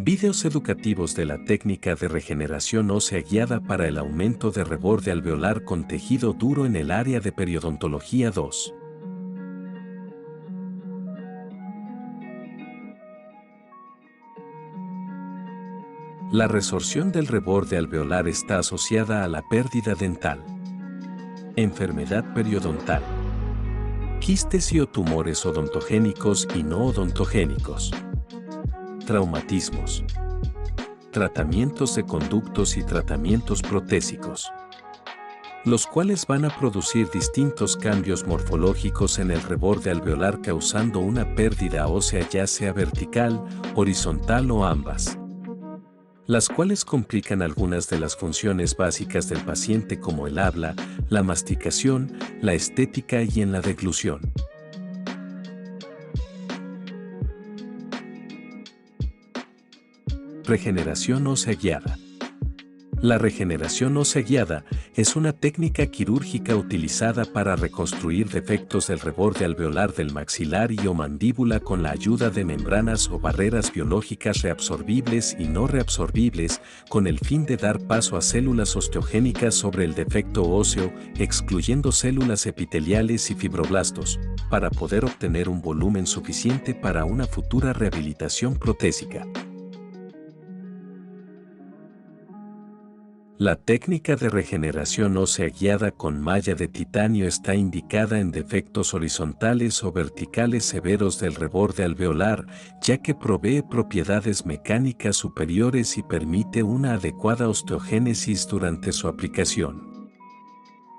Videos educativos de la técnica de regeneración ósea guiada para el aumento de reborde alveolar con tejido duro en el área de periodontología 2. La resorción del reborde alveolar está asociada a la pérdida dental, enfermedad periodontal, quistes y o tumores odontogénicos y no odontogénicos, traumatismos, tratamientos de conductos y tratamientos protésicos, los cuales van a producir distintos cambios morfológicos en el reborde alveolar causando una pérdida ósea ya sea vertical, horizontal o ambas, las cuales complican algunas de las funciones básicas del paciente como el habla, la masticación, la estética y en la deglución. Regeneración ósea guiada. La regeneración ósea guiada es una técnica quirúrgica utilizada para reconstruir defectos del reborde alveolar del maxilar y o mandíbula con la ayuda de membranas o barreras biológicas reabsorbibles y no reabsorbibles con el fin de dar paso a células osteogénicas sobre el defecto óseo, excluyendo células epiteliales y fibroblastos, para poder obtener un volumen suficiente para una futura rehabilitación protésica. La técnica de regeneración ósea guiada con malla de titanio está indicada en defectos horizontales o verticales severos del reborde alveolar, ya que provee propiedades mecánicas superiores y permite una adecuada osteogénesis durante su aplicación.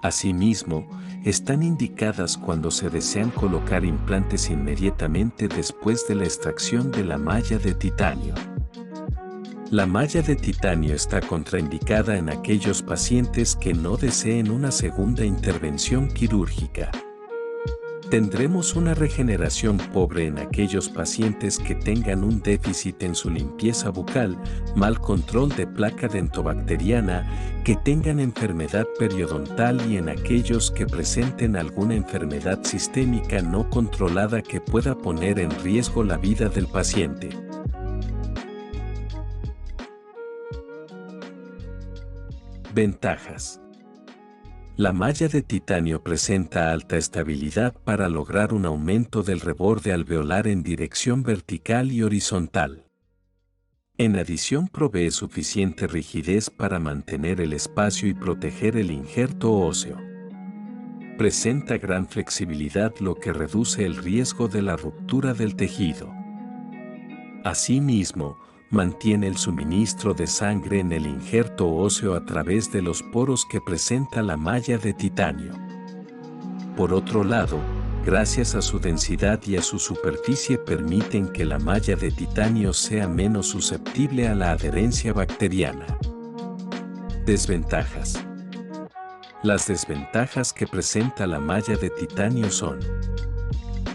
Asimismo, están indicadas cuando se desean colocar implantes inmediatamente después de la extracción de la malla de titanio. La malla de titanio está contraindicada en aquellos pacientes que no deseen una segunda intervención quirúrgica. Tendremos una regeneración pobre en aquellos pacientes que tengan un déficit en su limpieza bucal, mal control de placa dentobacteriana, que tengan enfermedad periodontal y en aquellos que presenten alguna enfermedad sistémica no controlada que pueda poner en riesgo la vida del paciente. Ventajas. La malla de titanio presenta alta estabilidad para lograr un aumento del reborde alveolar en dirección vertical y horizontal. En adición provee suficiente rigidez para mantener el espacio y proteger el injerto óseo. Presenta gran flexibilidad lo que reduce el riesgo de la ruptura del tejido. Asimismo, mantiene el suministro de sangre en el injerto óseo a través de los poros que presenta la malla de titanio. Por otro lado, gracias a su densidad y a su superficie permiten que la malla de titanio sea menos susceptible a la adherencia bacteriana. Desventajas. Las desventajas que presenta la malla de titanio son: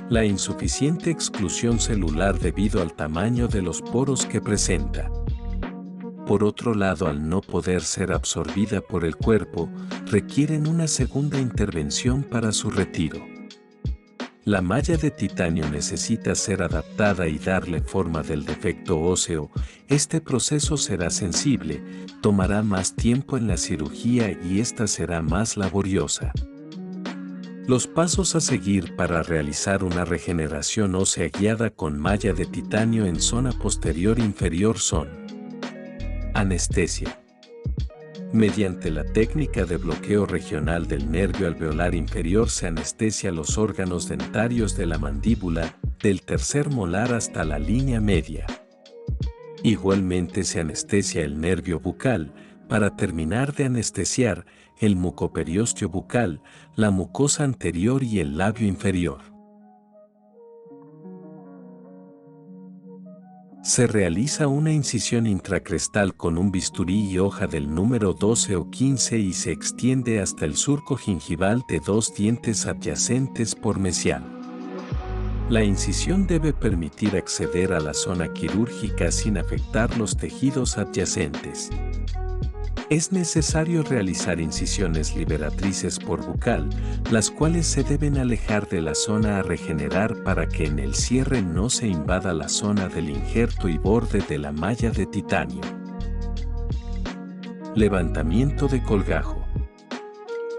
la insuficiente exclusión celular debido al tamaño de los poros que presenta. Por otro lado, al no poder ser absorbida por el cuerpo, requieren una segunda intervención para su retiro. La malla de titanio necesita ser adaptada y darle forma del defecto óseo. Este proceso será sensible, tomará más tiempo en la cirugía y esta será más laboriosa. Los pasos a seguir para realizar una regeneración ósea guiada con malla de titanio en zona posterior inferior son: anestesia. Mediante la técnica de bloqueo regional del nervio alveolar inferior se anestesia los órganos dentarios de la mandíbula, del tercer molar hasta la línea media. Igualmente se anestesia el nervio bucal, para terminar de anestesiar el mucoperiósteo bucal, la mucosa anterior y el labio inferior. Se realiza una incisión intracrestal con un bisturí y hoja del número 12 o 15 y se extiende hasta el surco gingival de 2 dientes adyacentes por mesial. La incisión debe permitir acceder a la zona quirúrgica sin afectar los tejidos adyacentes. Es necesario realizar incisiones liberatrices por bucal, las cuales se deben alejar de la zona a regenerar para que en el cierre no se invada la zona del injerto y borde de la malla de titanio. Levantamiento de colgajo.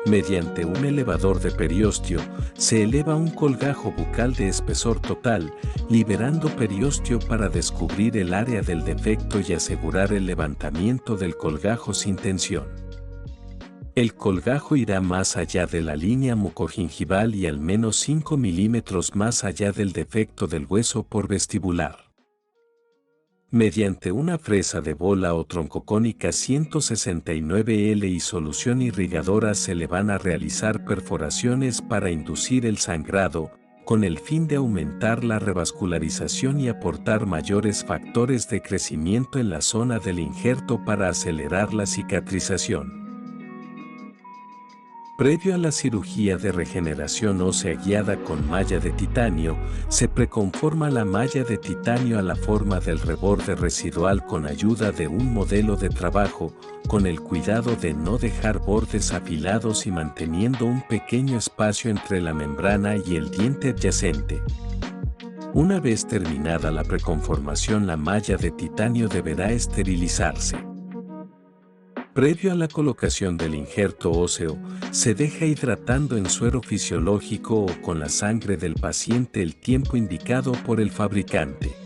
Mediante un elevador de periósteo, se eleva un colgajo bucal de espesor total, liberando periósteo para descubrir el área del defecto y asegurar el levantamiento del colgajo sin tensión. El colgajo irá más allá de la línea mucogingival y al menos 5 milímetros más allá del defecto del hueso por vestibular. Mediante una fresa de bola o troncocónica 169L y solución irrigadora se le van a realizar perforaciones para inducir el sangrado, con el fin de aumentar la revascularización y aportar mayores factores de crecimiento en la zona del injerto para acelerar la cicatrización. Previo a la cirugía de regeneración ósea guiada con malla de titanio, se preconforma la malla de titanio a la forma del reborde residual con ayuda de un modelo de trabajo, con el cuidado de no dejar bordes afilados y manteniendo un pequeño espacio entre la membrana y el diente adyacente. Una vez terminada la preconformación, la malla de titanio deberá esterilizarse. Previo a la colocación del injerto óseo, se deja hidratando en suero fisiológico o con la sangre del paciente el tiempo indicado por el fabricante.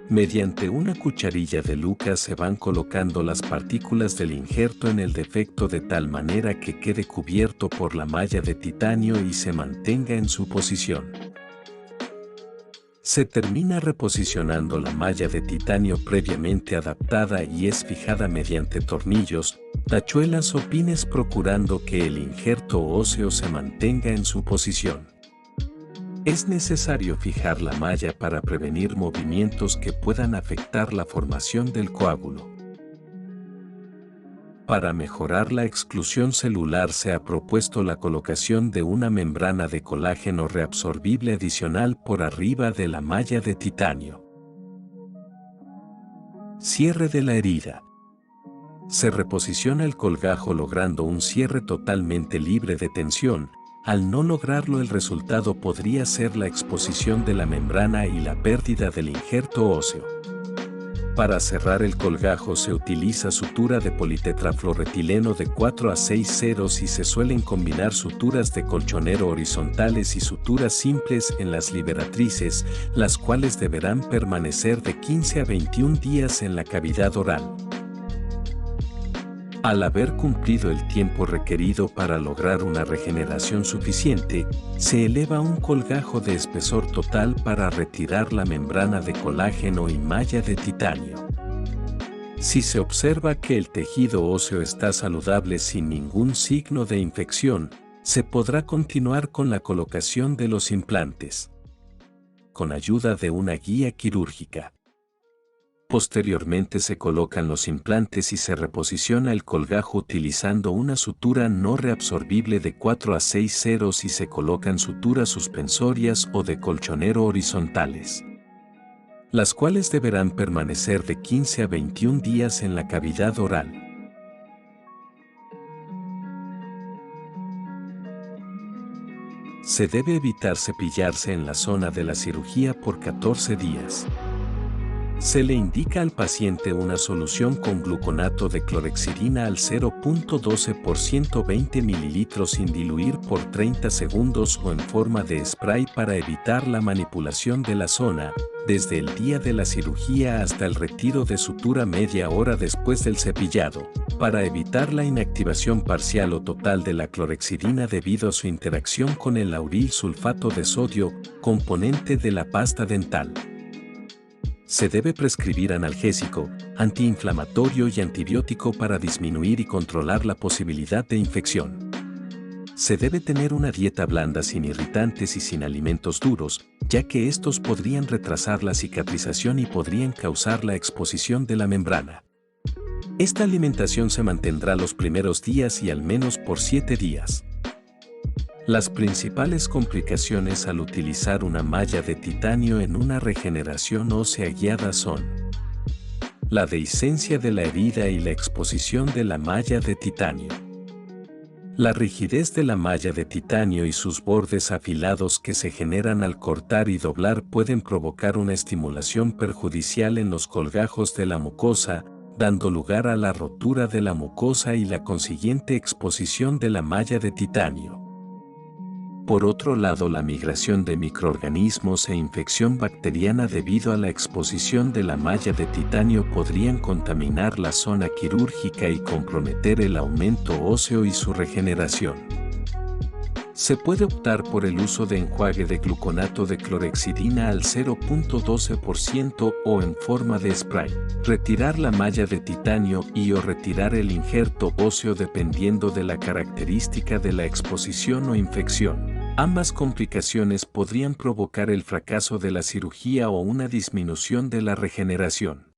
Mediante una cucharilla de Lucas se van colocando las partículas del injerto en el defecto de tal manera que quede cubierto por la malla de titanio y se mantenga en su posición. Se termina reposicionando la malla de titanio previamente adaptada y es fijada mediante tornillos, tachuelas o pines procurando que el injerto óseo se mantenga en su posición. Es necesario fijar la malla para prevenir movimientos que puedan afectar la formación del coágulo. Para mejorar la exclusión celular se ha propuesto la colocación de una membrana de colágeno reabsorbible adicional por arriba de la malla de titanio. Cierre de la herida. Se reposiciona el colgajo logrando un cierre totalmente libre de tensión. Al no lograrlo, el resultado podría ser la exposición de la membrana y la pérdida del injerto óseo. Para cerrar el colgajo se utiliza sutura de politetrafluoretileno de 4 a 6 ceros y se suelen combinar suturas de colchonero horizontales y suturas simples en las liberatrices, las cuales deberán permanecer de 15 a 21 días en la cavidad oral. Al haber cumplido el tiempo requerido para lograr una regeneración suficiente, se eleva un colgajo de espesor total para retirar la membrana de colágeno y malla de titanio. Si se observa que el tejido óseo está saludable sin ningún signo de infección, se podrá continuar con la colocación de los implantes, con ayuda de una guía quirúrgica. Posteriormente se colocan los implantes y se reposiciona el colgajo utilizando una sutura no reabsorbible de 4 a 6 ceros y se colocan suturas suspensorias o de colchonero horizontales, las cuales deberán permanecer de 15 a 21 días en la cavidad oral. Se debe evitar cepillarse en la zona de la cirugía por 14 días. Se le indica al paciente una solución con gluconato de clorhexidina al 0.12% 20 ml sin diluir por 30 segundos o en forma de spray para evitar la manipulación de la zona, desde el día de la cirugía hasta el retiro de sutura media hora después del cepillado, para evitar la inactivación parcial o total de la clorhexidina debido a su interacción con el lauril sulfato de sodio, componente de la pasta dental. Se debe prescribir analgésico, antiinflamatorio y antibiótico para disminuir y controlar la posibilidad de infección. Se debe tener una dieta blanda sin irritantes y sin alimentos duros, ya que estos podrían retrasar la cicatrización y podrían causar la exposición de la membrana. Esta alimentación se mantendrá los primeros días y al menos por 7 días. Las principales complicaciones al utilizar una malla de titanio en una regeneración ósea guiada son: la dehiscencia de la herida y la exposición de la malla de titanio. La rigidez de la malla de titanio y sus bordes afilados que se generan al cortar y doblar pueden provocar una estimulación perjudicial en los colgajos de la mucosa, dando lugar a la rotura de la mucosa y la consiguiente exposición de la malla de titanio. Por otro lado, la migración de microorganismos e infección bacteriana debido a la exposición de la malla de titanio podrían contaminar la zona quirúrgica y comprometer el aumento óseo y su regeneración. Se puede optar por el uso de enjuague de gluconato de clorhexidina al 0.12% o en forma de spray. Retirar la malla de titanio o retirar el injerto óseo dependiendo de la característica de la exposición o infección. Ambas complicaciones podrían provocar el fracaso de la cirugía o una disminución de la regeneración.